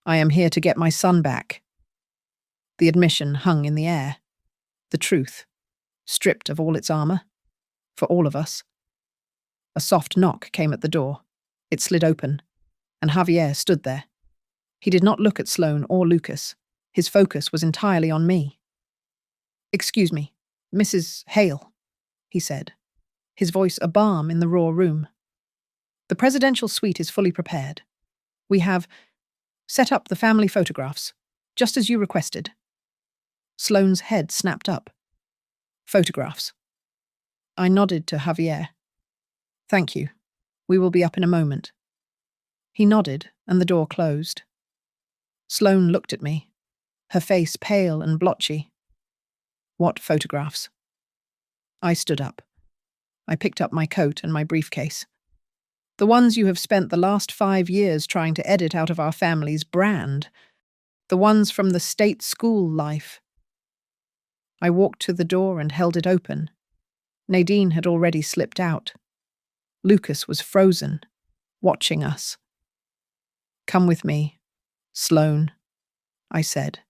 I am here to get my son back. The admission hung in the air. The truth, stripped of all its armor, for all of us. A soft knock came at the door. It slid open, and Javier stood there. He did not look at Sloane or Lucas. His focus was entirely on me. Excuse me, Mrs. Hale, he said, his voice a balm in the raw room. The presidential suite is fully prepared. We have set up the family photographs, just as you requested. Sloane's head snapped up. Photographs. I nodded to Javier. Thank you. We will be up in a moment. He nodded, and the door closed. Sloane looked at me, her face pale and blotchy. What photographs? I stood up. I picked up my coat and my briefcase. The ones you have spent the last 5 years trying to edit out of our family's brand. The ones from the state school life. I walked to the door and held it open. Nadine had already slipped out. Lucas was frozen, watching us. Come with me, Sloane, I said.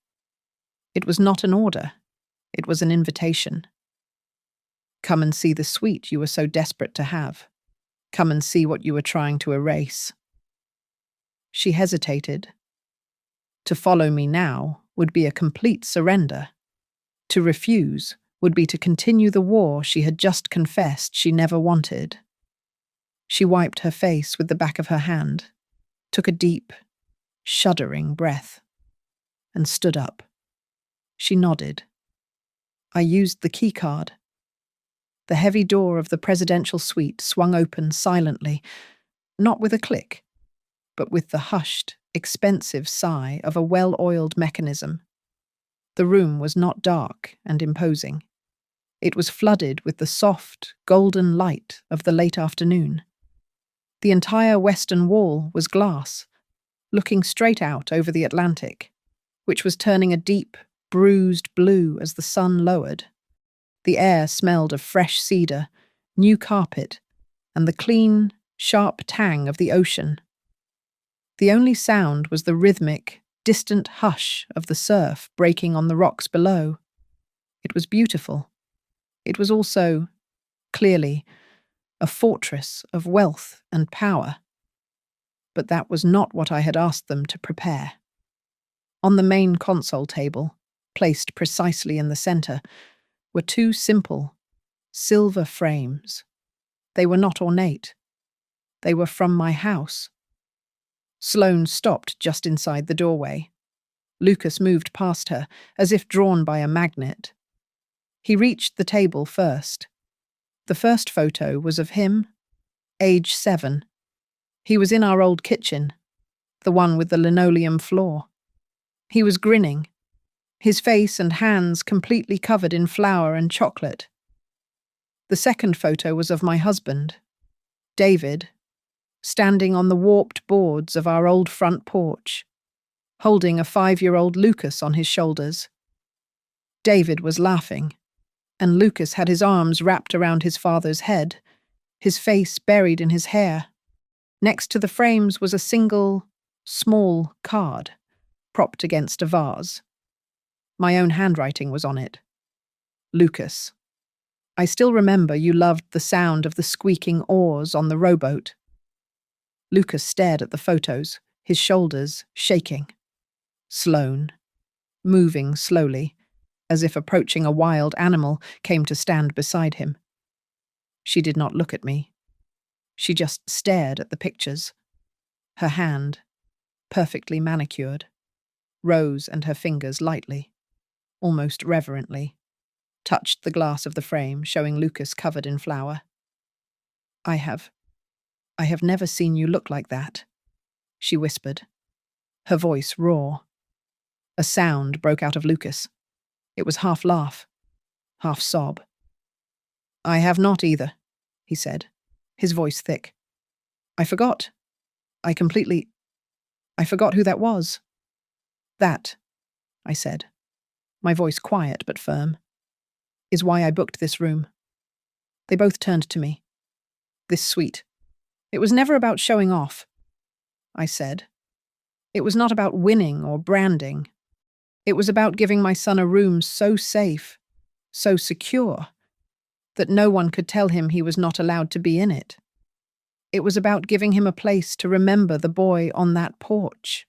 It was not an order. It was an invitation. Come and see the suite you were so desperate to have. Come and see what you were trying to erase. She hesitated, To follow me now would be a complete surrender. To refuse would be to continue the war she had just confessed she never wanted. She wiped her face with the back of her hand, took a deep, shuddering breath, and stood up. She nodded. I used the keycard. The heavy door of the presidential suite swung open silently, not with a click, but with the hushed, expensive sigh of a well-oiled mechanism. The room was not dark and imposing. It was flooded with the soft, golden light of the late afternoon. The entire western wall was glass, looking straight out over the Atlantic, which was turning a deep, bruised blue as the sun lowered. The air smelled of fresh cedar, new carpet, and the clean, sharp tang of the ocean. The only sound was the rhythmic, distant hush of the surf breaking on the rocks below. It was beautiful. It was also, clearly, a fortress of wealth and power. But that was not what I had asked them to prepare. On the main console table, placed precisely in the center, were two simple, silver frames. They were not ornate. They were from my house. Sloane stopped just inside the doorway. Lucas moved past her, as if drawn by a magnet. He reached the table first. The first photo was of him, age 7. He was in our old kitchen, the one with the linoleum floor. He was grinning, his face and hands completely covered in flour and chocolate. The second photo was of my husband, David, standing on the warped boards of our old front porch, holding a 5-year-old Lucas on his shoulders. David was laughing, and Lucas had his arms wrapped around his father's head, his face buried in his hair. Next to the frames was a single, small card, propped against a vase. My own handwriting was on it. Lucas, I still remember you loved the sound of the squeaking oars on the rowboat. Lucas stared at the photos, his shoulders shaking. Sloane, moving slowly, as if approaching a wild animal, came to stand beside him. She did not look at me. She just stared at the pictures. Her hand, perfectly manicured, rose and her fingers lightly, almost reverently, touched the glass of the frame, showing Lucas covered in flour. I have never seen you look like that, she whispered, her voice raw. A sound broke out of Lucas. It was half laugh, half sob. I have not either, he said, his voice thick. I forgot who that was. That, I said, my voice quiet but firm, is why I booked this room. They both turned to me. This suite. It was never about showing off, I said. It was not about winning or branding. It was about giving my son a room so safe, so secure, that no one could tell him he was not allowed to be in it. It was about giving him a place to remember the boy on that porch.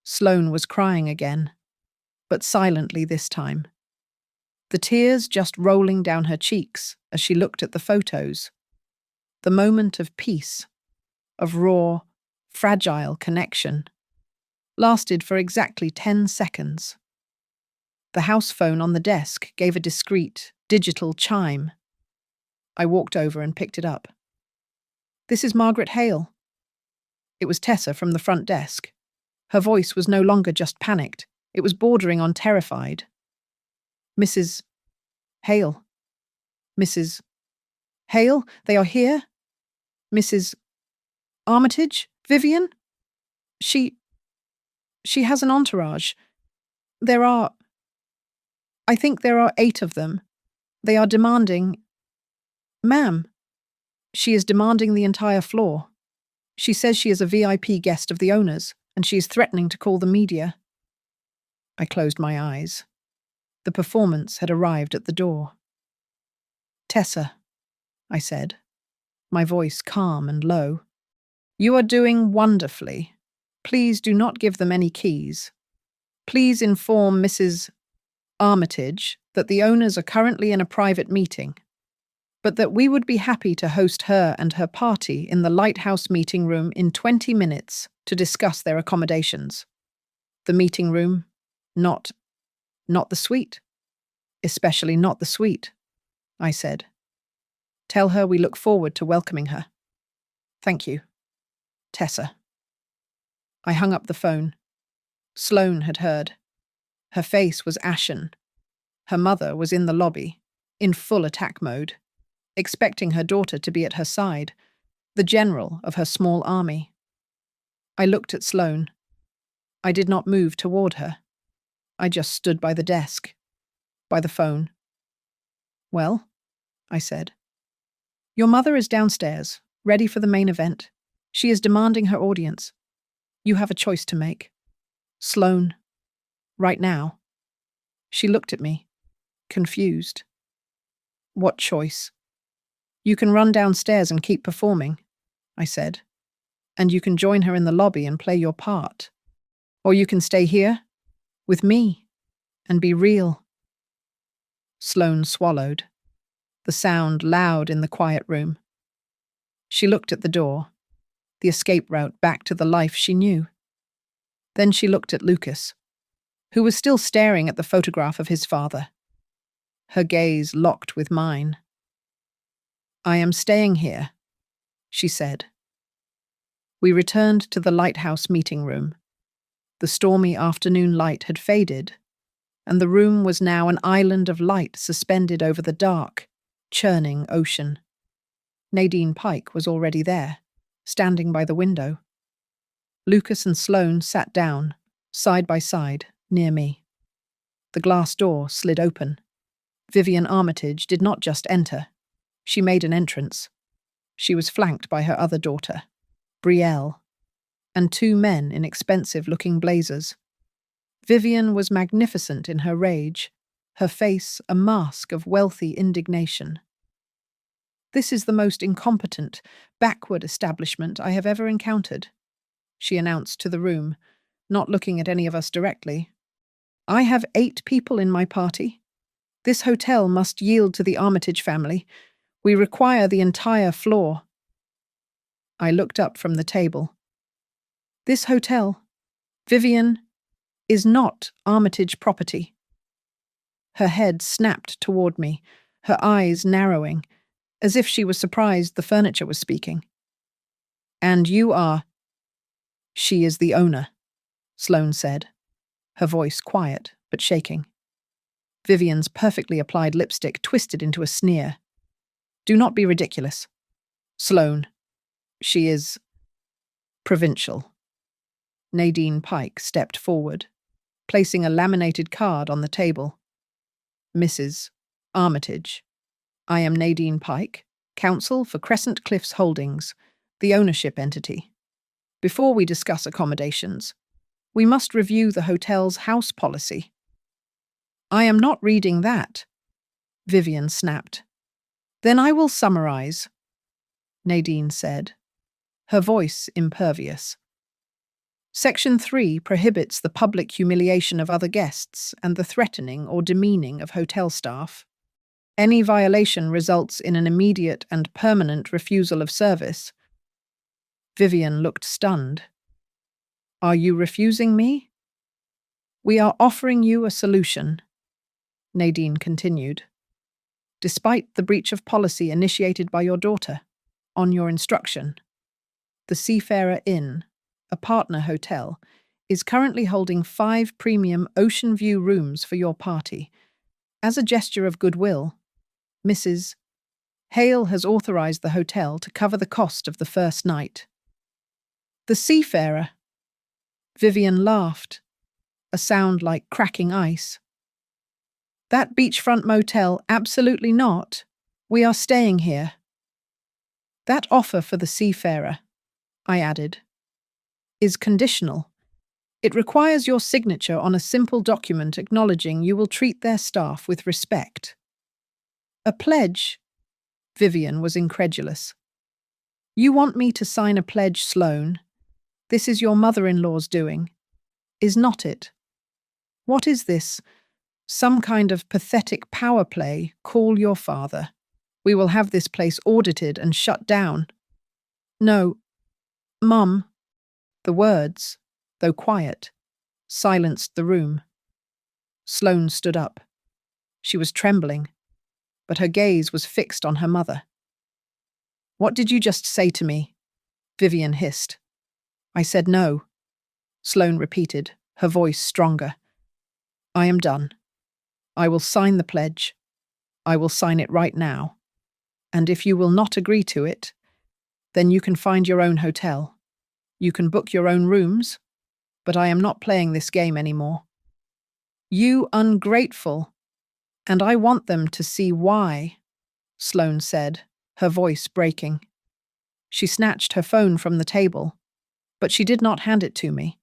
Sloane was crying again, but silently this time. The tears just rolling down her cheeks as she looked at the photos. The moment of peace, of raw, fragile connection, lasted for exactly 10 seconds. The house phone on the desk gave a discreet, digital chime. I walked over and picked it up. This is Margaret Hale. It was Tessa from the front desk. Her voice was no longer just panicked. It was bordering on terrified. Mrs. Hale. Mrs. Hale, they are here? Mrs. Armitage? Vivian? She has an entourage. I think there are 8 of them. They are demanding... Ma'am, she is demanding the entire floor. She says she is a VIP guest of the owners, and she is threatening to call the media. I closed my eyes. The performance had arrived at the door. Tessa, I said, my voice calm and low. You are doing wonderfully. Please do not give them any keys. Please inform Mrs. Armitage that the owners are currently in a private meeting, but that we would be happy to host her and her party in the Lighthouse meeting room in 20 minutes to discuss their accommodations. The meeting room, not the suite. Especially not the suite, I said. Tell her we look forward to welcoming her. Thank you. Tessa. I hung up the phone. Sloane had heard. Her face was ashen. Her mother was in the lobby, in full attack mode, expecting her daughter to be at her side, the general of her small army. I looked at Sloane. I did not move toward her. I just stood by the desk, by the phone. Well, I said. Your mother is downstairs, ready for the main event. She is demanding her audience. You have a choice to make. Sloane. Right now. She looked at me, confused. What choice? You can run downstairs and keep performing, I said. And you can join her in the lobby and play your part. Or you can stay here, with me, and be real. Sloane swallowed, the sound loud in the quiet room. She looked at the door, the escape route back to the life she knew. Then she looked at Lucas, who was still staring at the photograph of his father. Her gaze locked with mine. I am staying here, she said. We returned to the Lighthouse meeting room. The stormy afternoon light had faded, and the room was now an island of light suspended over the dark, churning ocean. Nadine Pike was already there, standing by the window. Lucas and Sloane sat down, side by side, near me. The glass door slid open. Vivian Armitage did not just enter. She made an entrance. She was flanked by her other daughter, Brielle, and two men in expensive-looking blazers. Vivian was magnificent in her rage, her face a mask of wealthy indignation. This is the most incompetent, backward establishment I have ever encountered, she announced to the room, not looking at any of us directly. I have 8 people in my party. This hotel must yield to the Armitage family. We require the entire floor. I looked up from the table. This hotel, Vivian, is not Armitage property. Her head snapped toward me, her eyes narrowing, as if she was surprised the furniture was speaking. And you are... She is the owner, Sloane said, her voice quiet but shaking. Vivian's perfectly applied lipstick twisted into a sneer. Do not be ridiculous. Sloane, she is... provincial. Nadine Pike stepped forward, placing a laminated card on the table. Mrs. Armitage, I am Nadine Pike, counsel for Crescent Cliffs Holdings, the ownership entity. Before we discuss accommodations, we must review the hotel's house policy. I am not reading that, Vivian snapped. Then I will summarize, Nadine said, her voice impervious. Section 3 prohibits the public humiliation of other guests and the threatening or demeaning of hotel staff. Any violation results in an immediate and permanent refusal of service. Vivian looked stunned. Are you refusing me? We are offering you a solution, Nadine continued. Despite the breach of policy initiated by your daughter, on your instruction, the Seafarer Inn, a partner hotel, is currently holding 5 premium ocean view rooms for your party. As a gesture of goodwill, Mrs. Hale has authorized the hotel to cover the cost of the first night. The Seafarer. Vivian laughed, a sound like cracking ice. That beachfront motel, absolutely not. We are staying here. That offer for the Seafarer, I added, is conditional. It requires your signature on a simple document acknowledging you will treat their staff with respect. A pledge? Vivian was incredulous. You want me to sign a pledge, Sloane? This is your mother-in-law's doing, is not it? What is this? Some kind of pathetic power play? Call your father. We will have this place audited and shut down. No, Mum. The words, though quiet, silenced the room. Sloane stood up. She was trembling, but her gaze was fixed on her mother. What did you just say to me? Vivian hissed. I said no, Sloane repeated, her voice stronger. I am done. I will sign the pledge. I will sign it right now. And if you will not agree to it, then you can find your own hotel. You can book your own rooms, but I am not playing this game anymore. You ungrateful. And I want them to see why, Sloane said, her voice breaking. She snatched her phone from the table, but she did not hand it to me.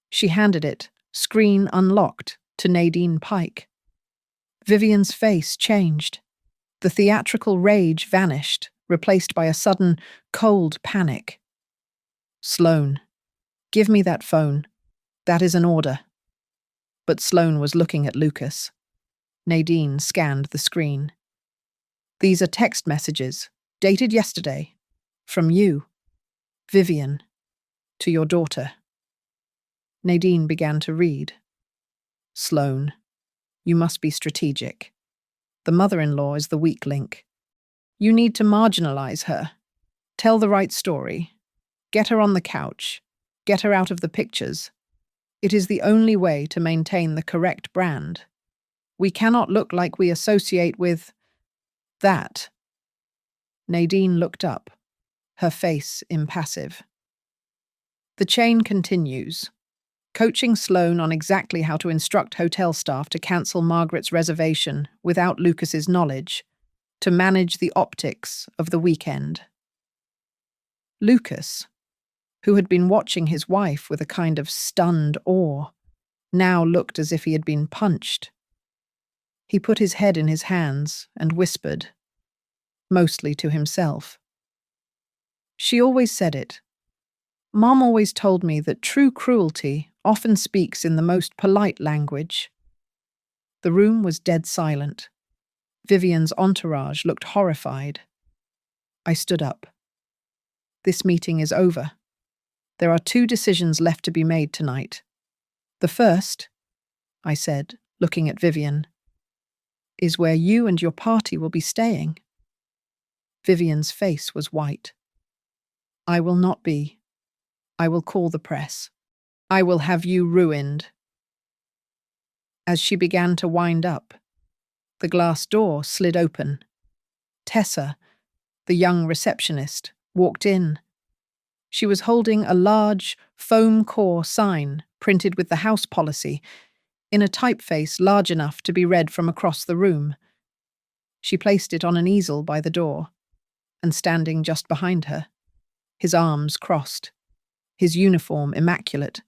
She handed it, screen unlocked, to Nadine Pike. Vivian's face changed. The theatrical rage vanished, replaced by a sudden, cold panic. Sloane, give me that phone. That is an order. But Sloane was looking at Lucas. Nadine scanned the screen. These are text messages, dated yesterday. From you, Vivian, to your daughter. Nadine began to read. Sloane, you must be strategic. The mother-in-law is the weak link. You need to marginalize her. Tell the right story. Get her on the couch. Get her out of the pictures. It is the only way to maintain the correct brand. We cannot look like we associate with that. Nadine looked up, her face impassive. The chain continues, coaching Sloane on exactly how to instruct hotel staff to cancel Margaret's reservation without Lucas's knowledge, to manage the optics of the weekend. Lucas, who had been watching his wife with a kind of stunned awe, now looked as if he had been punched. He put his head in his hands and whispered, mostly to himself. She always said it. Mom always told me that true cruelty often speaks in the most polite language. The room was dead silent. Vivian's entourage looked horrified. I stood up. This meeting is over. There are 2 decisions left to be made tonight. The first, I said, looking at Vivian, is where you and your party will be staying. Vivian's face was white. I will not be. I will call the press. I will have you ruined. As she began to wind up, the glass door slid open. Tessa, the young receptionist, walked in. She was holding a large, foam core sign printed with the house policy in a typeface large enough to be read from across the room. She placed it on an easel by the door, and standing just behind her, his arms crossed, his uniform immaculate,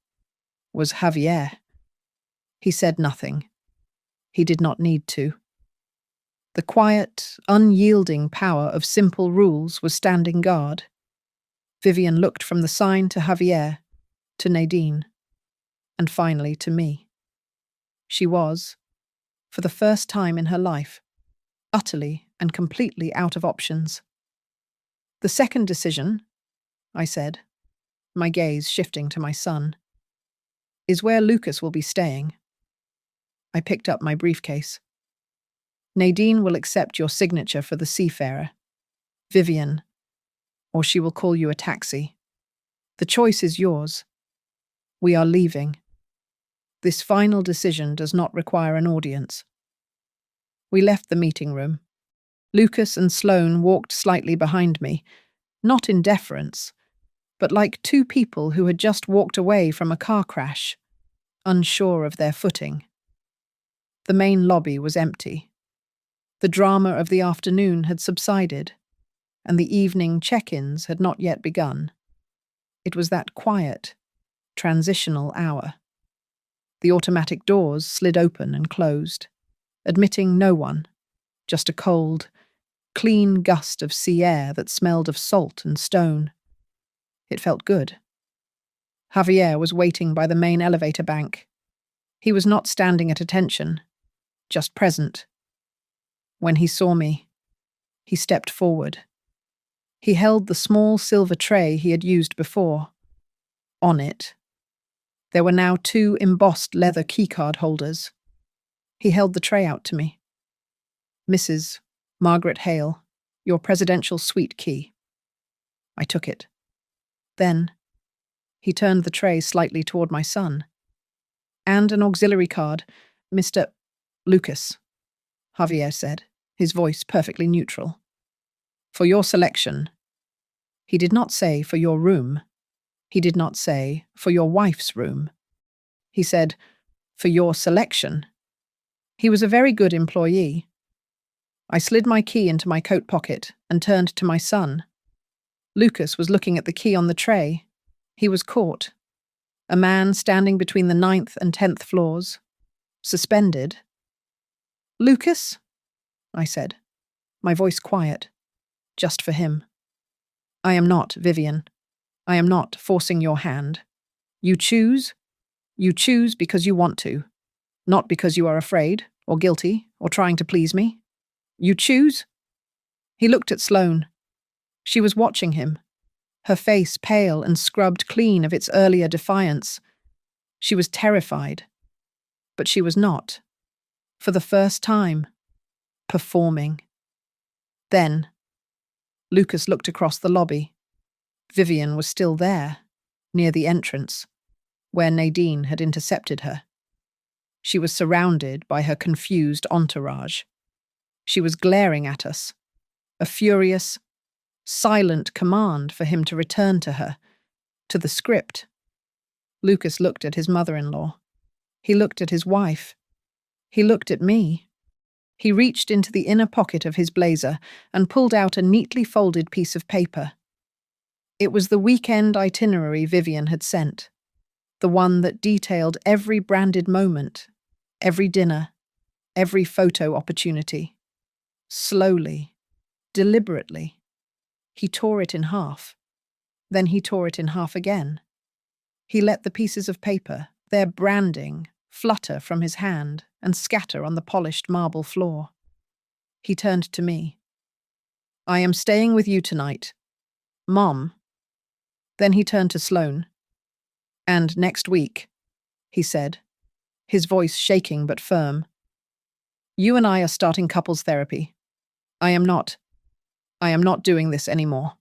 was Javier. He said nothing. He did not need to. The quiet, unyielding power of simple rules was standing guard. Vivian looked from the sign to Javier, to Nadine, and finally to me. She was, for the first time in her life, utterly and completely out of options. The second decision, I said, my gaze shifting to my son, is where Lucas will be staying. I picked up my briefcase. Nadine will accept your signature for the seafarer, Vivian, or she will call you a taxi. The choice is yours. We are leaving. This final decision does not require an audience. We left the meeting room. Lucas and Sloane walked slightly behind me, not in deference, but like 2 people who had just walked away from a car crash, unsure of their footing. The main lobby was empty. The drama of the afternoon had subsided, and the evening check-ins had not yet begun. It was that quiet, transitional hour. The automatic doors slid open and closed, admitting no one, just a cold, clean gust of sea air that smelled of salt and stone. It felt good. Javier was waiting by the main elevator bank. He was not standing at attention, just present. When he saw me, he stepped forward. He held the small silver tray he had used before. On it, there were now 2 embossed leather keycard holders. He held the tray out to me. "Mrs. Margaret Hale, your presidential suite key." I took it. Then, he turned the tray slightly toward my son. "And an auxiliary card, Mr. Lucas," Javier said, his voice perfectly neutral. "For your selection." He did not say for your room. He did not say for your wife's room. He said, for your selection. He was a very good employee. I slid my key into my coat pocket and turned to my son. Lucas was looking at the key on the tray. He was caught. A man standing between the 9th and 10th floors. Suspended. "Lucas?" I said, my voice quiet, just for him. "I am not, Vivian. I am not forcing your hand. You choose. You choose because you want to, not because you are afraid, or guilty, or trying to please me. You choose." He looked at Sloane. She was watching him, her face pale and scrubbed clean of its earlier defiance. She was terrified. But she was not. For the first time. Performing. Then, Lucas looked across the lobby. Vivian was still there, near the entrance, where Nadine had intercepted her. She was surrounded by her confused entourage. She was glaring at us, a furious, silent command for him to return to her, to the script. Lucas looked at his mother-in-law. He looked at his wife. He looked at me. He reached into the inner pocket of his blazer and pulled out a neatly folded piece of paper. It was the weekend itinerary Vivian had sent, the one that detailed every branded moment, every dinner, every photo opportunity. Slowly, deliberately, he tore it in half. Then he tore it in half again. He let the pieces of paper, their branding, flutter from his hand and scatter on the polished marble floor. He turned to me. "I am staying with you tonight. Mom." Then he turned to Sloane. "And next week," he said, his voice shaking but firm. "You and I are starting couples therapy. I am not doing this anymore."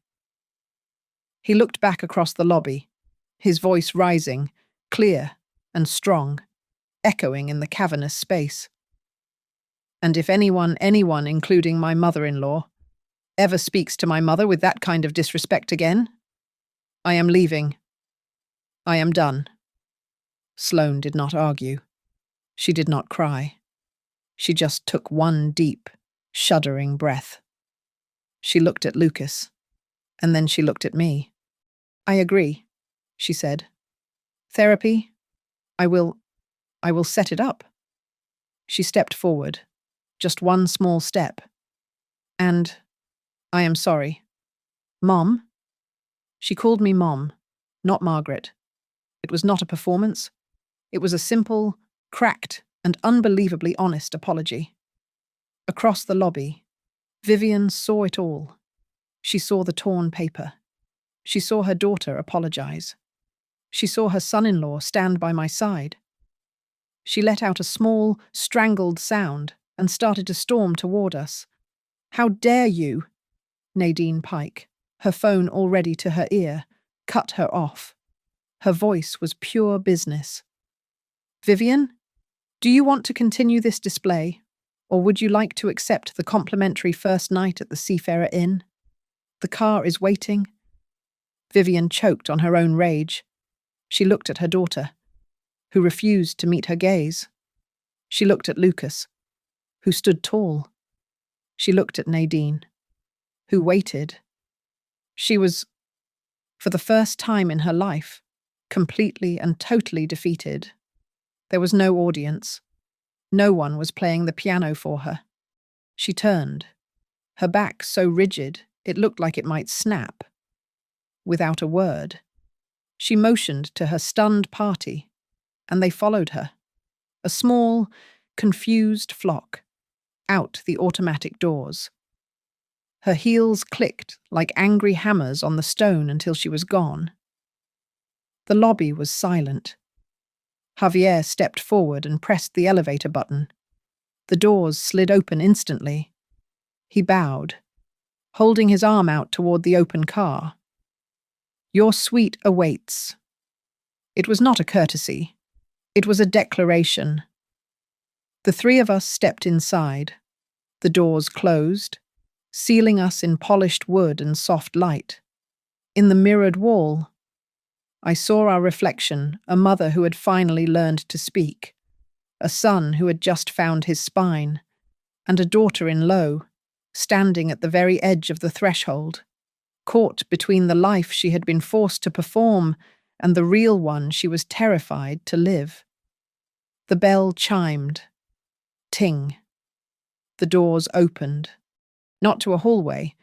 He looked back across the lobby, his voice rising, clear and strong, echoing in the cavernous space. "And if anyone, including my mother-in-law, ever speaks to my mother with that kind of disrespect again, I am leaving. I am done." Sloane did not argue. She did not cry. She just took one deep, shuddering breath. She looked at Lucas, and then she looked at me. "I agree," she said. "Therapy? I will set it up." She stepped forward, just one small step. "And I am sorry. Mom?" She called me Mom, not Margaret. It was not a performance. It was a simple, cracked, and unbelievably honest apology. Across the lobby, Vivian saw it all. She saw the torn paper. She saw her daughter apologize. She saw her son-in-law stand by my side. She let out a small, strangled sound and started to storm toward us. "How dare you?" Nadine Pike, her phone already to her ear, cut her off. Her voice was pure business. "Vivian, do you want to continue this display, or would you like to accept the complimentary first night at the Seafarer Inn? The car is waiting." Vivian choked on her own rage. She looked at her daughter, who refused to meet her gaze. She looked at Lucas, who stood tall. She looked at Nadine, who waited. She was, for the first time in her life, completely and totally defeated. There was no audience. No one was playing the piano for her. She turned, her back so rigid it looked like it might snap. Without a word, She motioned to her stunned party, and they followed her, a small, confused flock, out the automatic doors. Her heels clicked like angry hammers on the stone until she was gone. The lobby was silent. Javier stepped forward and pressed the elevator button. The doors slid open instantly. He bowed, holding his arm out toward the open car. "Your suite awaits." It was not a courtesy. It was a declaration. The three of us stepped inside. The doors closed, sealing us in polished wood and soft light. In the mirrored wall, I saw our reflection, a mother who had finally learned to speak, a son who had just found his spine, and a daughter-in-law, standing at the very edge of the threshold, caught between the life she had been forced to perform and the real one she was terrified to live. The bell chimed. Ting. The doors opened, not to a hallway,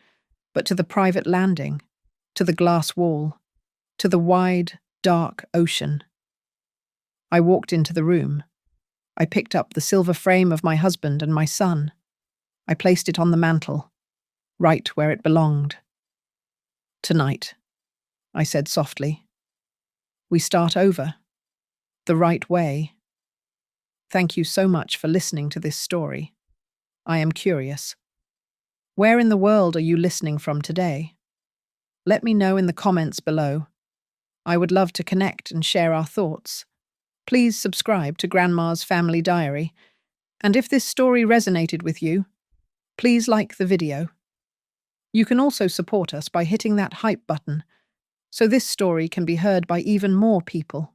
but to the private landing, to the glass wall, to the wide, dark ocean. I walked into the room. I picked up the silver frame of my husband and my son. I placed it on the mantel, right where it belonged. "Tonight," I said softly, "we start over, the right way." Thank you so much for listening to this story. I am curious. Where in the world are you listening from today? Let me know in the comments below. I would love to connect and share our thoughts. Please subscribe to Grandma's Family Diary, and if this story resonated with you, please like the video. You can also support us by hitting that hype button, so this story can be heard by even more people.